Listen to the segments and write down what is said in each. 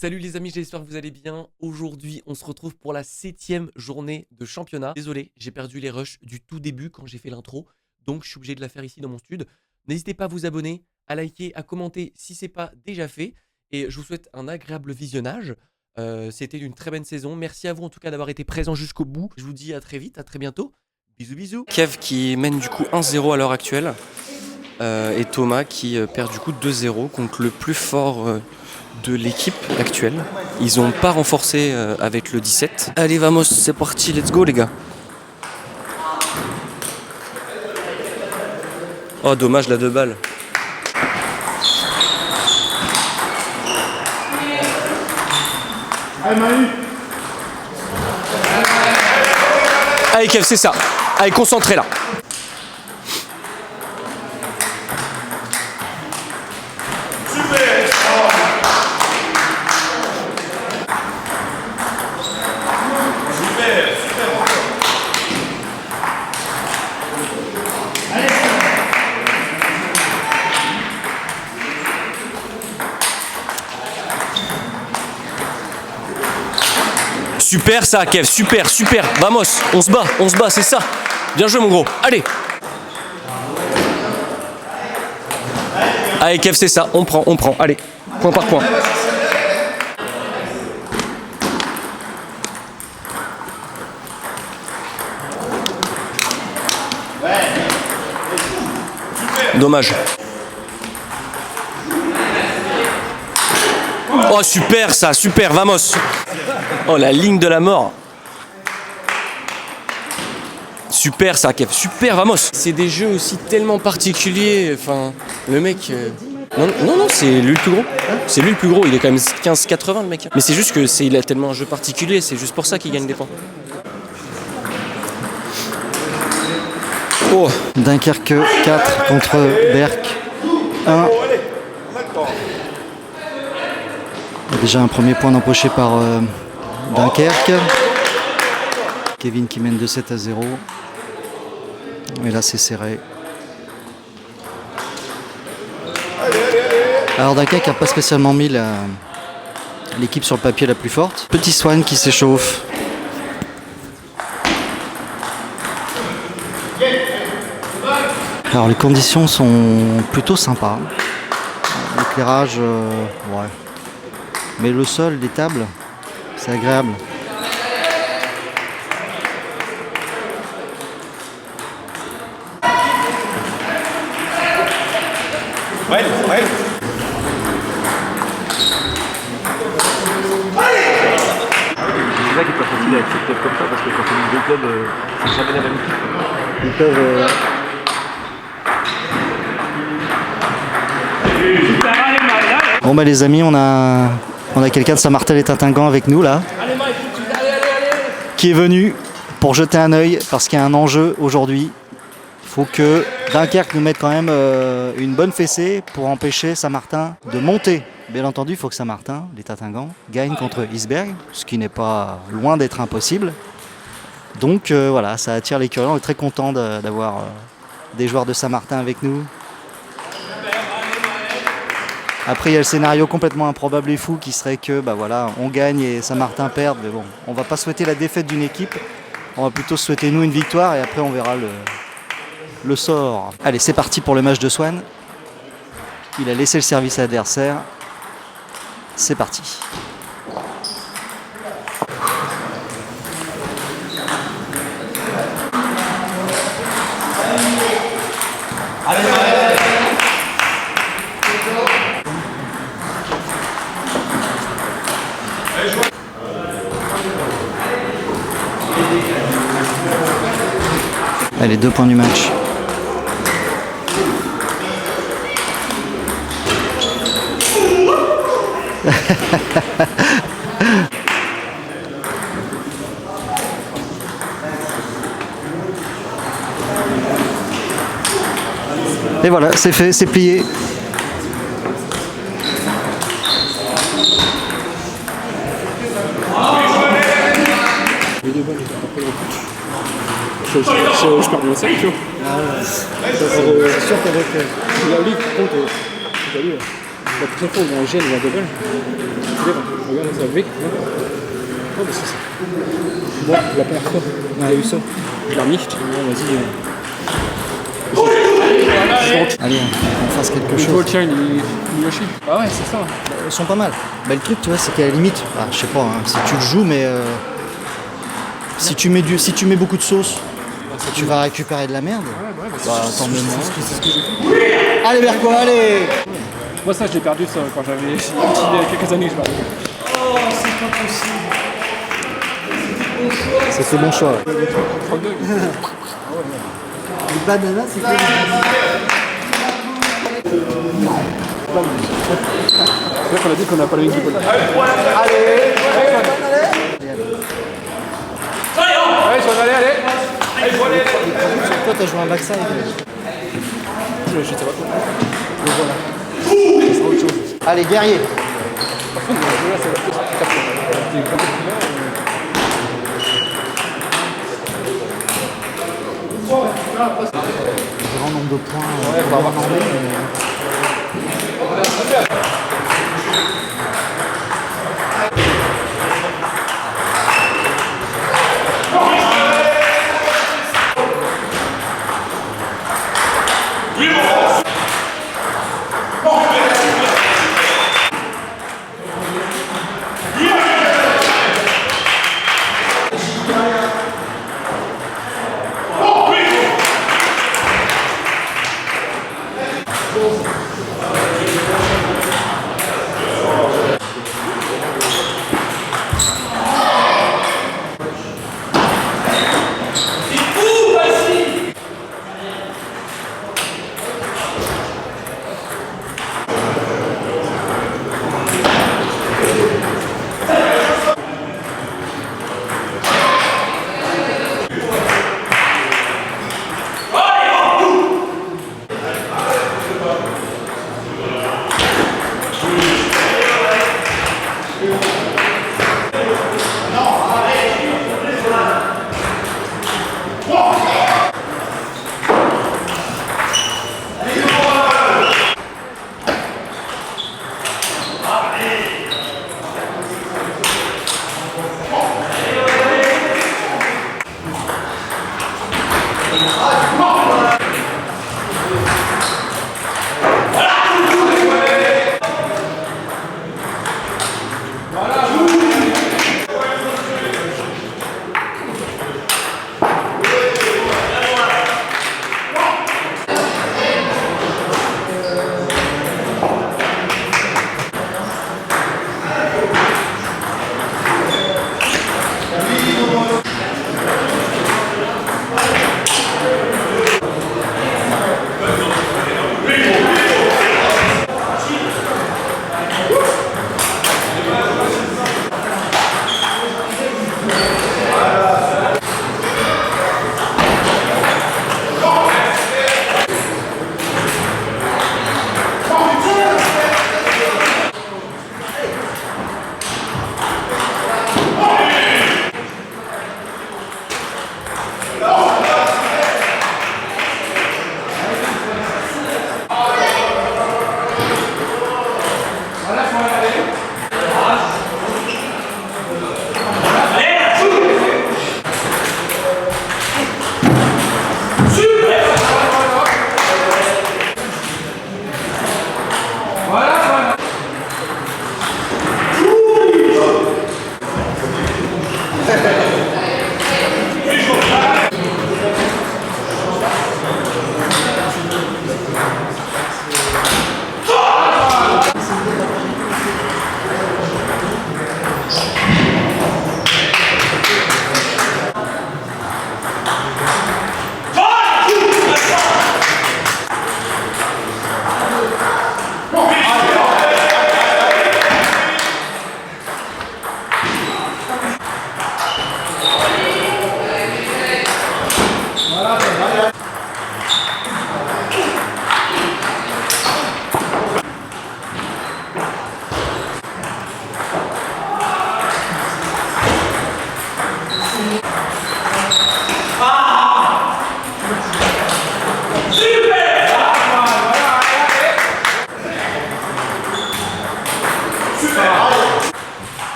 Salut les amis, j'espère que vous allez bien. Aujourd'hui, on se retrouve pour la 7e journée de championnat. Désolé, j'ai perdu les rushs du tout début quand j'ai fait l'intro, donc je suis obligé de la faire ici dans mon stud. N'hésitez pas à vous abonner, à liker, à commenter si ce n'est pas déjà fait. Et je vous souhaite un agréable visionnage. C'était une très bonne saison. Merci à vous en tout cas d'avoir été présent jusqu'au bout. Je vous dis à très vite, à très bientôt. Bisous bisous. Kev qui mène du coup 1-0 à l'heure actuelle. Et Thomas qui perd du coup 2-0 contre le plus fort de l'équipe actuelle. Ils n'ont pas renforcé avec le 17. Allez vamos, c'est parti, let's go les gars. Oh dommage la 2 balles. Allez Kev, c'est ça. Allez, concentré là. Super ça Kev, super. Vamos, on se bat, c'est ça. Bien joué mon gros, allez. Allez Kev, c'est ça, on prend, allez, point par point. Dommage. Oh super ça, super, vamos. Oh la ligne de la mort. Super ça Kev, super, vamos. C'est des jeux aussi tellement particuliers, enfin le mec... Non, c'est lui le plus gros. C'est lui le plus gros, il est quand même 15,80 le mec. Mais c'est juste que il a tellement un jeu particulier, c'est juste pour ça qu'il gagne des points. Oh. Dunkerque 4 contre Berck 1. Déjà un premier point empoché par Dunkerque. Kevin qui mène de 7-0. Et là c'est serré. Alors Dunkerque n'a pas spécialement mis l'équipe sur le papier la plus forte. Petit Swan qui s'échauffe. Alors les conditions sont plutôt sympas. L'éclairage, ouais. Mais le sol, les tables, c'est agréable. Ouais. C'est ça qui est pas facile avec ces clubs comme ça, parce que quand on est deux clubs, c'est jamais la même équipe. Ils peuvent... Bon bah les amis, on a quelqu'un de Saint-Martin-les-Tintingans avec nous là, qui est venu pour jeter un œil parce qu'il y a un enjeu aujourd'hui. Il faut que Dunkerque nous mette quand même une bonne fessée pour empêcher Saint-Martin de monter. Bien entendu, il faut que Saint-Martin, les Tintingans, gagne contre Isberg, ce qui n'est pas loin d'être impossible. Donc voilà, ça attire les curieux. On est très content d'avoir des joueurs de Saint-Martin avec nous. Après, il y a le scénario complètement improbable et fou qui serait que voilà, on gagne et Saint-Martin perd. Mais bon, on va pas souhaiter la défaite d'une équipe. On va plutôt souhaiter nous une victoire et après on verra le sort. Allez, c'est parti pour le match de Swan. Il a laissé le service à l'adversaire. C'est parti. Allez, 2 points du match. Et voilà, c'est fait, c'est plié. Les deux balles, ils ont pas pris le coup. Je perds mon sac, tu vois. C'est sûr qu'avec La ligue, par contre, t'as vu, la prochaine fois, on gêne la deux balles. Regarde, ça V. Oh, mais c'est ça. Bon, la première fois, on a eu ça. Je l'ai remis, je dis, non, vas-y. Allez, on fasse quelque Le chose. ball, tiens, il est lâché. Ah ouais, c'est ça. Ils sont pas mal. Bah, le truc, tu vois, c'est qu'à la limite, je sais pas si tu le joues, mais si tu mets beaucoup de sauce, tu vas récupérer de la merde. Tant mieux moins. C'est ce que j'ai fait. Allez, Berko, allez. Moi, ça, je l'ai perdu ça quand j'avais il y a quelques années. Je l'ai C'est le bon choix. Ouais. Le banana, c'est quoi? C'est vrai qu'on a dit qu'on n'a pas le ring du ball. Allez. Allez, ça va aller, allez. Toi, t'as joué un backside. Je sais pas trop. Donc voilà. Ça sera autre chose. Allez, guerrier. Grand nombre de points. On va avoir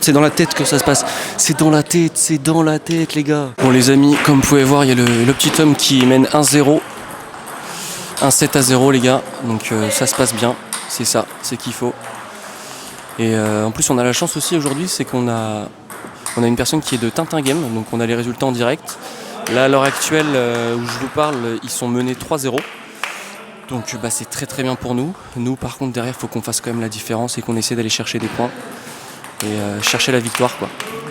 C'est dans la tête que ça se passe. C'est dans la tête, les gars. Bon, les amis, comme vous pouvez voir, il y a le petit homme qui mène 1-0. Un 7-0, les gars. Donc ça se passe bien. C'est ça, c'est qu'il faut. Et en plus, on a la chance aussi aujourd'hui, c'est qu'on a une personne qui est de Tintin Game. Donc on a les résultats en direct. Là, à l'heure actuelle où je vous parle, ils sont menés 3-0. Donc bah, c'est très très bien pour nous. Nous, par contre, derrière, il faut qu'on fasse quand même la différence et qu'on essaie d'aller chercher des points. Et chercher la victoire, quoi.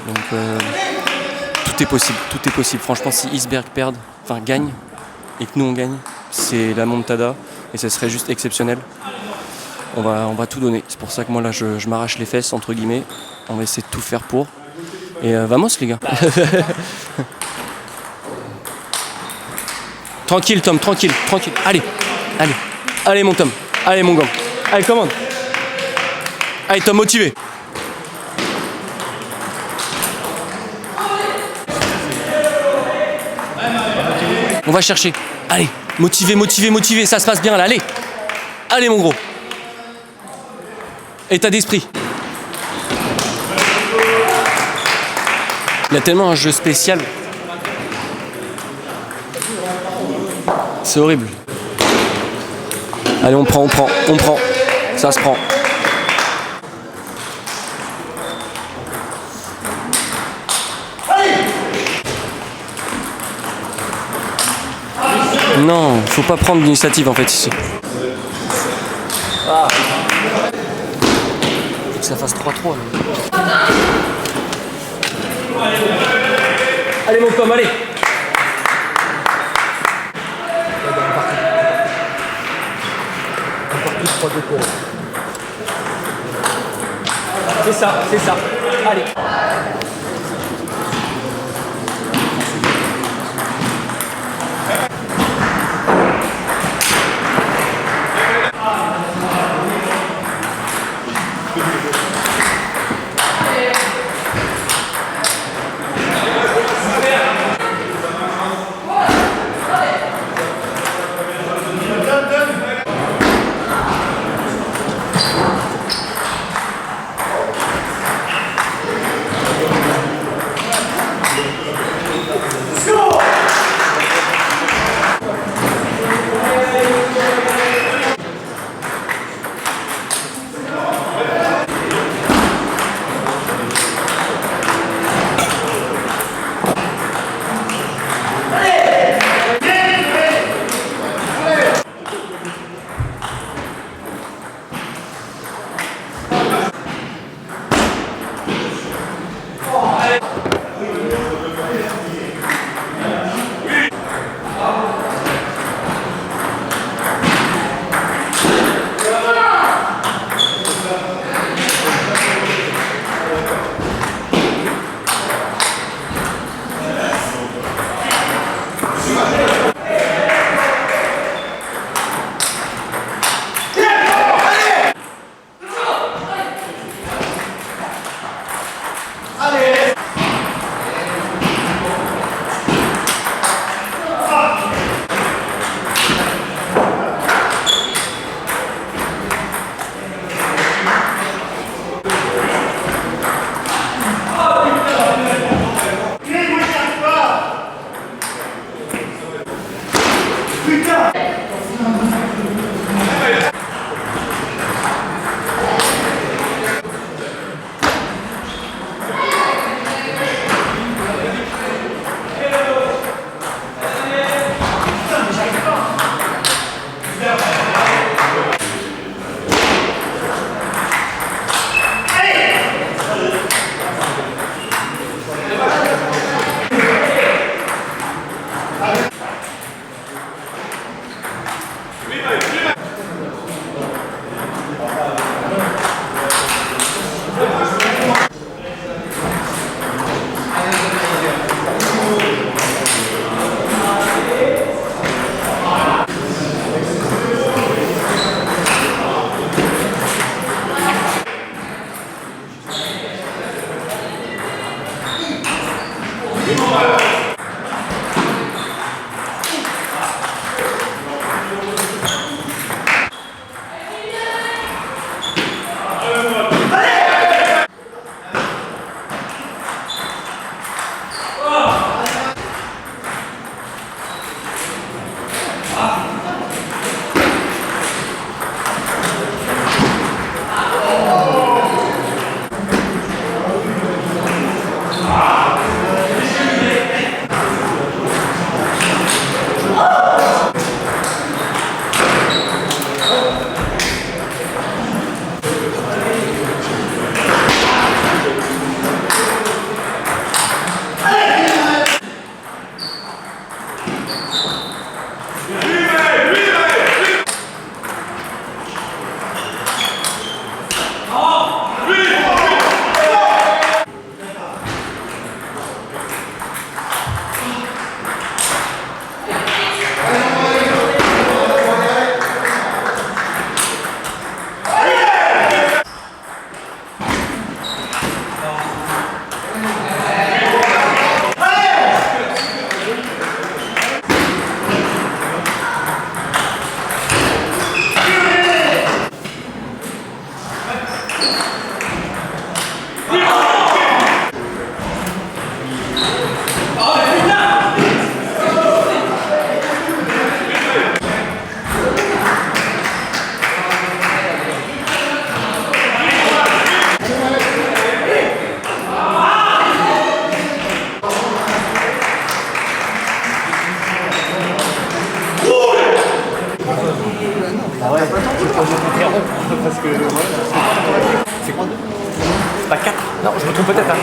Donc tout est possible. Franchement, si Iceberg gagne, et que nous on gagne, c'est la montada et ça serait juste exceptionnel. On va tout donner. C'est pour ça que moi là je m'arrache les fesses entre guillemets. On va essayer de tout faire pour. Et vamos les gars. Tranquille Tom, tranquille. Allez mon Tom, allez mon gang. Allez commande. Allez Tom, motivé. On va chercher. Allez, motivé, ça se passe bien là, allez. Allez mon gros. État d'esprit. Il y a tellement un jeu spécial. C'est horrible. Allez, on prend. Ça se prend. Non, faut pas prendre l'initiative en fait ici. Ah. Faut que ça fasse 3-3 là. Allez mon Tom, allez. C'est ça. Allez. C'est quoi? Pas 4? Non, je me trompe peut-être.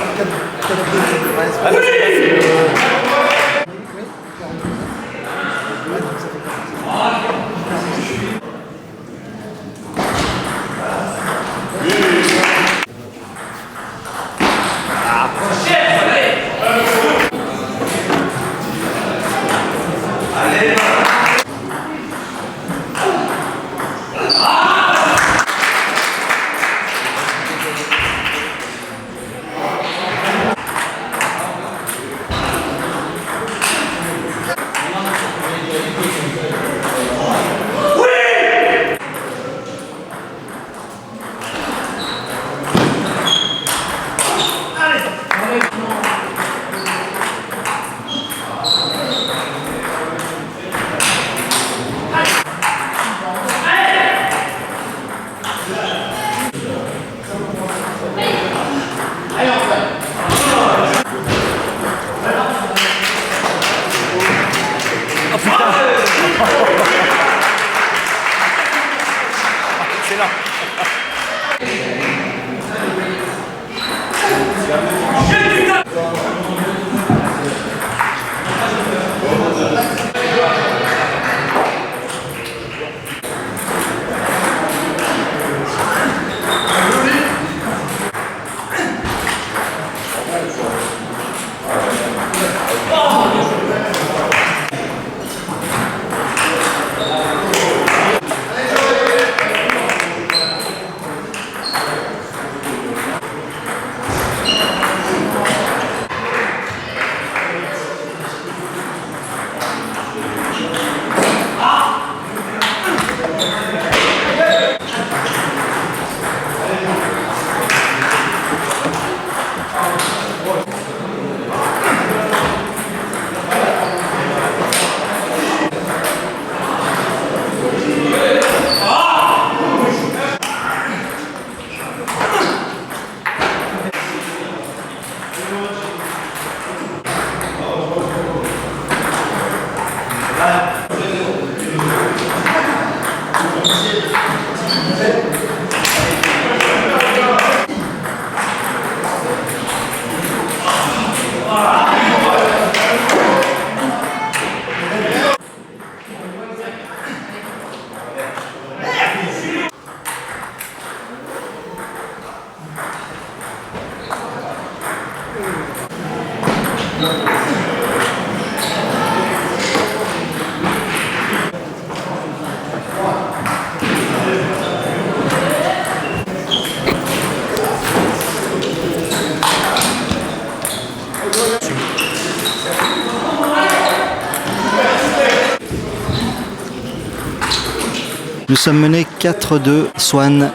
Nous sommes menés 4-2. Swan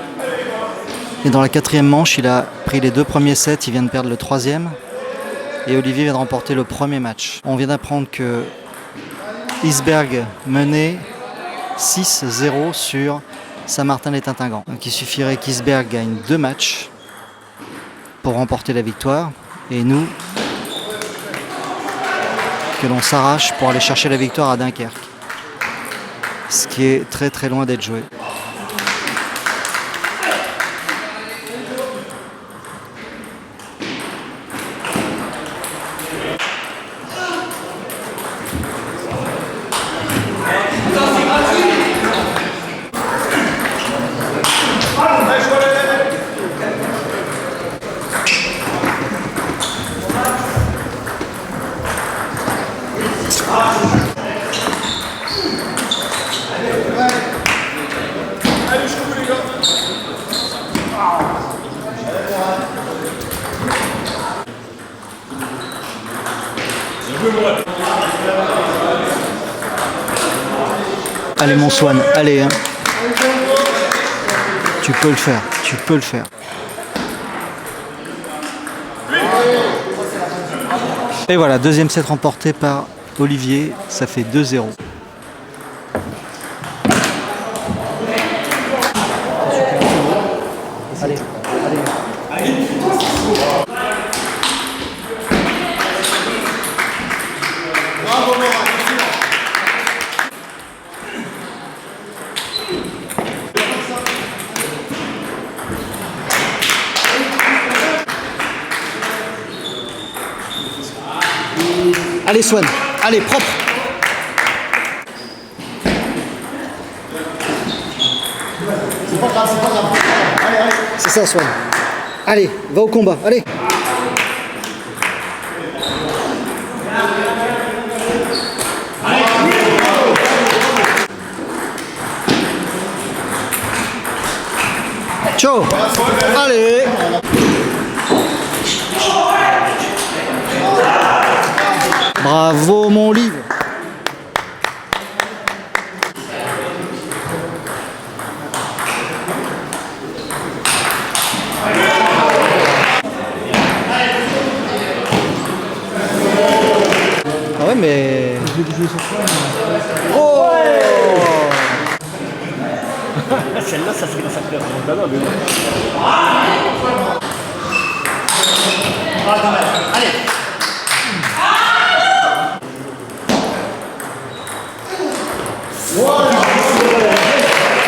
est dans la 4e manche. Il a pris les 2 premiers sets. Il vient de perdre le 3e. Et Olivier vient de remporter le premier match. On vient d'apprendre que Isberg menait 6-0 sur Saint-Martin-les-Tintingans. Donc il suffirait qu'Isberg gagne 2 matchs pour remporter la victoire. Et nous, que l'on s'arrache pour aller chercher la victoire à Dunkerque. Ce qui est très très loin d'être joué. Allez mon Swan, allez hein. Tu peux le faire, tu peux le faire. Et voilà, deuxième set remporté par Olivier, ça fait 2-0. Allez, allez. Allez Swan, allez propre. C'est pas grave, c'est pas grave. Allez, allez. C'est ça Swan. Allez, va au combat, allez. Ciao. Allez. Bravo mon livre. Ah ouais mais... Oh Celle-là, ça serait un sacré remontada, mais allez.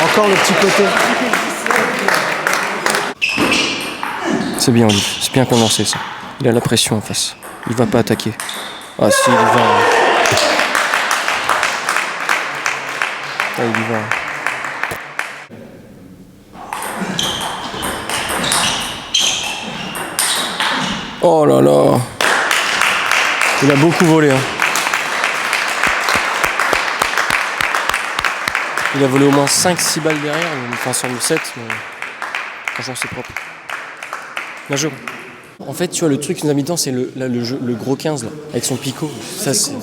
Encore le petit côté. C'est bien, Olivier. C'est bien condensé, ça. Il a la pression en face. Il va pas attaquer. Ah si, il y va. Ah, il y va. Oh là là. Il a beaucoup volé. Hein. Il a volé au moins 5-6 balles derrière. Enfin, sur le 7. Mais... franchement, c'est propre. Bien joué. En fait, tu vois, le truc qui nous a mis dedans, c'est le gros 15, là, avec son picot. Ça, c'est...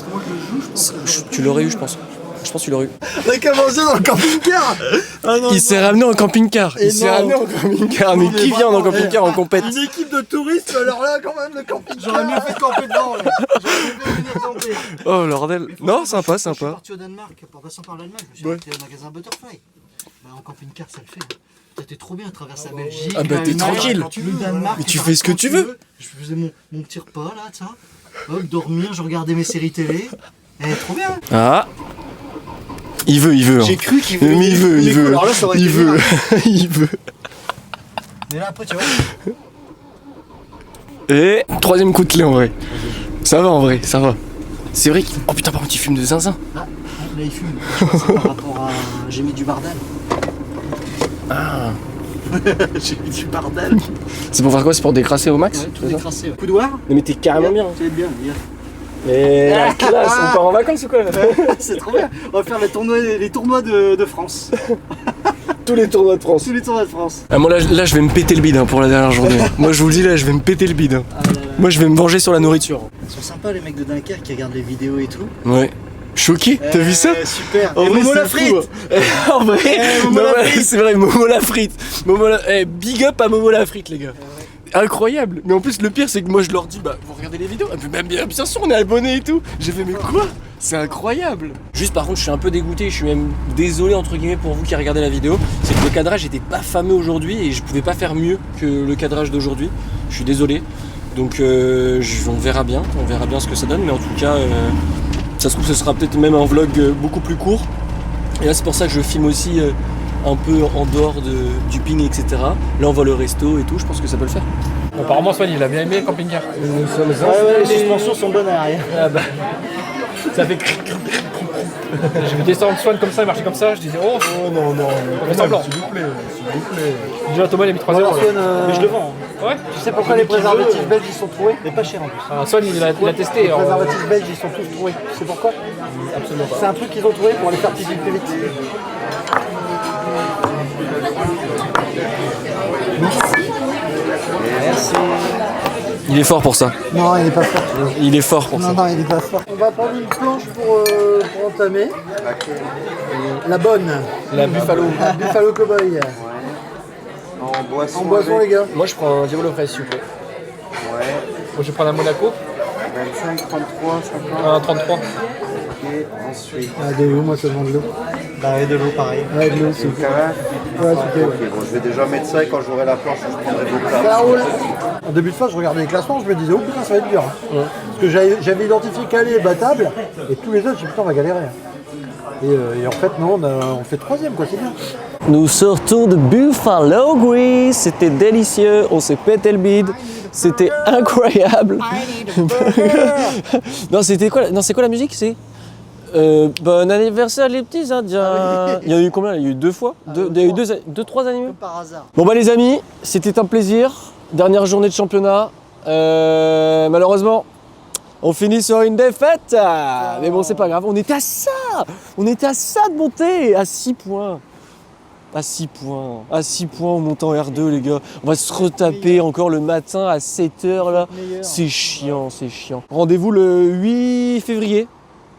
Tu l'aurais eu, je pense. Je pense que tu l'aurais eu. On a qu'à manger dans le camping-car. Ah non, Il s'est ramené en camping-car. Et Il s'est non. ramené en camping-car. Mais qui vient en camping-car en compète? Une équipe de touristes, alors là, quand même, le camping-car. J'aurais mieux fait de camper dedans, là. J'aurais mieux fait venir camper. Oh, bordel. Non, sympa, Je suis sympa. parti au Danemark, en passant par l'Allemagne, je me suis arrêté au magasin Butterfly. Bah, en camping-car, ça le fait. T'es trop bien, traverse la Belgique. Ah bah, t'es l'Allemagne, tranquille. Le Danemark. Mais tu fais ce que tu veux. Je faisais mon petit repas, là, ça. Hop, dormir, je regardais mes séries télé. Trop bien. Ah. Il veut. Hein. J'ai cru qu'il voulait. Mais il veut. Alors là, ça aurait Il été veut. bien. Il veut. Mais là, après, tu vois. Et troisième coup de clé en vrai. Ça va en vrai, ça va. C'est vrai qu'il... Oh putain, par contre, il fume de zinzin. Ah, là, il fume. Je pense que c'est par rapport à. J'ai mis du bardel. Ah. J'ai mis du bardel. C'est pour faire quoi? C'est pour décrasser au max? Ouais, tout décrassé. Ouais. Coudoir. Non mais t'es carrément bien. C'est bien, bien. Et la classe, on part en vacances ou quoi? C'est trop bien. On va faire les tournois de France. Tous les tournois de France. Tous les tournois de France. Ah, moi là je vais me péter le bide hein, pour la dernière journée. Moi je vous le dis là, je vais me péter le bide. Hein. Moi je vais me venger sur la nourriture. Ils sont sympas les mecs de Dunkerque qui regardent les vidéos et tout. Ouais. Choqué? T'as vu ça? Super. En Et vrai, Momo c'est la fou, frite. hein. En vrai, Momo non, la ouais, frite. c'est vrai, Momo la frite. Big up à Momo la frite les gars. Incroyable. Mais en plus le pire c'est que moi je leur dis bah vous regardez les vidéos. Ah, mais bien sûr on est abonnés et tout. J'ai fait mais quoi? C'est incroyable. Juste par contre je suis un peu dégoûté, je suis même désolé entre guillemets pour vous qui regardez la vidéo. C'est que le cadrage était pas fameux aujourd'hui et je pouvais pas faire mieux que le cadrage d'aujourd'hui. Je suis désolé. Donc on verra bien ce que ça donne. Mais en tout cas ça se trouve ce sera peut-être même un vlog beaucoup plus court. Et là c'est pour ça que je filme aussi un peu en dehors du ping, etc. Là on va le resto et tout, je pense que ça peut le faire. apparemment, Swan, il a bien aimé le camping-car. Ouais, les suspensions sont bonnes à l'arrière. Ah bah. Ça fait cric, cric, cric. J'ai vu descendre Swan comme ça, il marchait comme ça, je disais oh non, on fait semblant. s'il vous plaît. Déjà Thomas il a mis 3 Voilà, euros. Swan, Mais je le vends. Ouais. Tu sais pourquoi les préservatifs belges ils sont troués? Mais pas cher en plus. Ah, Swan il a testé. Les préservatifs belges ils sont tous troués. Tu sais pourquoi? Absolument pas. C'est un truc qu'ils ont trouvé pour les faire piquer plus vite. Merci. Il est fort pour ça. Non, il est pas fort. Il est fort pour ça. Non, il est pas fort. On va prendre une planche pour entamer. La bonne. La Buffalo. La Buffalo Cowboy. En boisson. En boisson, avec- les gars. Moi je prends un diavolo fraise s'il vous plaît. Ouais. Moi je vais prendre un Monaco, 25, 33, 50. un 33. Et ensuite, Ah, de l'eau, moi seulement de l'eau. Bah, et de l'eau, pareil. Ouais, de l'eau, c'est une carafe. Ouais, c'est ok. Ok, bon, je vais déjà mettre ça et quand j'aurai la planche, je prendrai vos Ça plats. roule. En début de phase, je regardais les classements, je me disais, oh putain, ça va être dur. Hein. Parce que j'avais identifié Calais et Battable, et tous les autres, je me putain, on va galérer. Hein. Et en fait, non, on fait troisième, quoi, c'est bien. Nous sortons de Buffalo Grease, c'était délicieux, on s'est pété le bide, c'était incroyable. Non, c'était quoi, non, c'est quoi la musique? C'est bon anniversaire les petits Indiens. Il y en a eu combien? Il y a eu 2 fois, il y a eu 3 animés. Par hasard. Bon bah les amis, c'était un plaisir. Dernière journée de championnat. Malheureusement, on finit sur une défaite. Mais bon, c'est pas grave. On était à ça. On était à ça de monter. À 6 points. À 6 points. À 6 points, on monte en R2, les gars. On va se retaper encore le matin à 7h là. C'est chiant, c'est chiant. Rendez-vous le 8 février.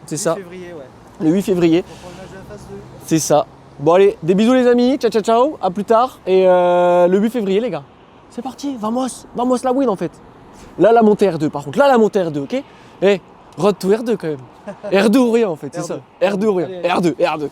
C'est ça. Février, ouais. Le 8 février. Pour le match de la phase 2. C'est ça. Bon allez, des bisous les amis, ciao ciao ciao, à plus tard. Et le 8 février les gars. C'est parti, vamos la win en fait. Là la montée R2 par contre, là la montée R2, ok. Eh, road to R2 quand même. R2 ou rien en fait, c'est ça. R2 ou rien, R2.